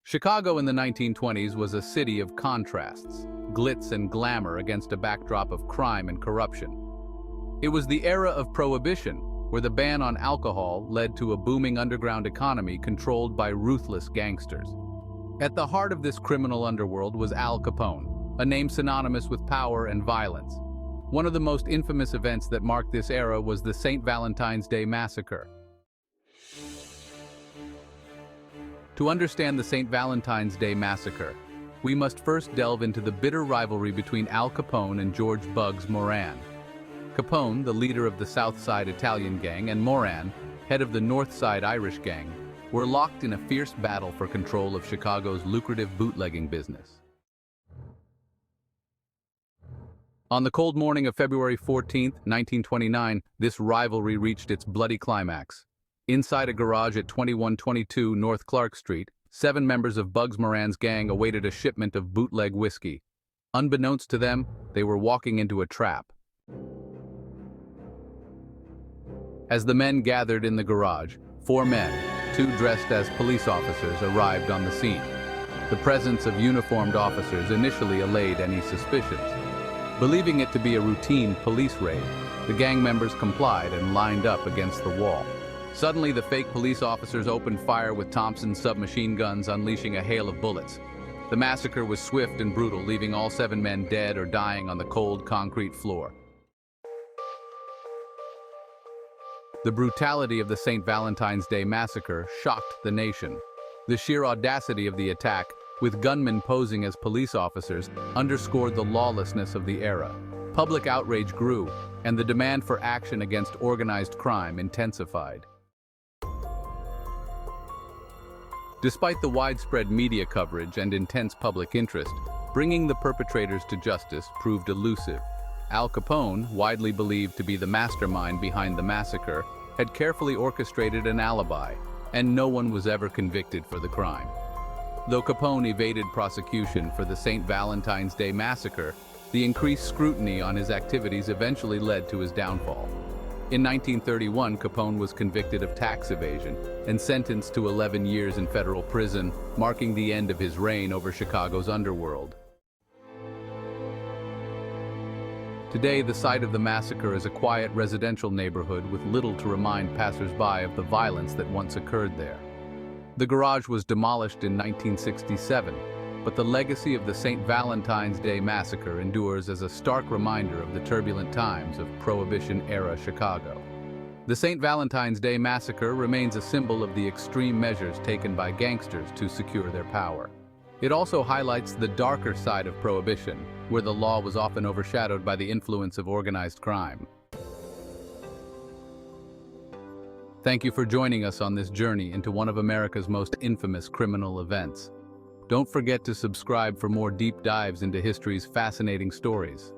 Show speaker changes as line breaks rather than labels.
Chicago in the 1920s was a city of contrasts, glitz and glamour against a backdrop of crime and corruption. It was the era of Prohibition, where the ban on alcohol led to a booming underground economy controlled by ruthless gangsters. At the heart of this criminal underworld was Al Capone, a name synonymous with power and violence. One of the most infamous events that marked this era was the St. Valentine's Day Massacre. To understand the St. Valentine's Day Massacre, we must first delve into the bitter rivalry between Al Capone and George Bugs Moran. Capone, the leader of the South Side Italian gang, and Moran, head of the North Side Irish gang, were locked in a fierce battle for control of Chicago's lucrative bootlegging business. On the cold morning of February 14, 1929, this rivalry reached its bloody climax. Inside a garage at 2122 North Clark Street, 7 members of Bugs Moran's gang awaited a shipment of bootleg whiskey. Unbeknownst to them, they were walking into a trap. As the men gathered in the garage, 4 men, 2 dressed as police officers, arrived on the scene. The presence of uniformed officers initially allayed any suspicions. Believing it to be a routine police raid, the gang members complied and lined up against the wall. Suddenly, the fake police officers opened fire with Thompson submachine guns, unleashing a hail of bullets. The massacre was swift and brutal, leaving all 7 men dead or dying on the cold concrete floor. The brutality of the St. Valentine's Day Massacre shocked the nation. The sheer audacity of the attack, with gunmen posing as police officers, underscored the lawlessness of the era. Public outrage grew, and the demand for action against organized crime intensified. Despite the widespread media coverage and intense public interest, bringing the perpetrators to justice proved elusive. Al Capone, widely believed to be the mastermind behind the massacre, had carefully orchestrated an alibi, and no one was ever convicted for the crime. Though Capone evaded prosecution for the St. Valentine's Day Massacre, the increased scrutiny on his activities eventually led to his downfall. In 1931, Capone was convicted of tax evasion and sentenced to 11 years in federal prison, marking the end of his reign over Chicago's underworld. Today, the site of the massacre is a quiet residential neighborhood with little to remind passers-by of the violence that once occurred there. The garage was demolished in 1967, but the legacy of the St. Valentine's Day Massacre endures as a stark reminder of the turbulent times of Prohibition-era Chicago. The St. Valentine's Day Massacre remains a symbol of the extreme measures taken by gangsters to secure their power. It also highlights the darker side of Prohibition, where the law was often overshadowed by the influence of organized crime. Thank you for joining us on this journey into one of America's most infamous criminal events. Don't forget to subscribe for more deep dives into history's fascinating stories.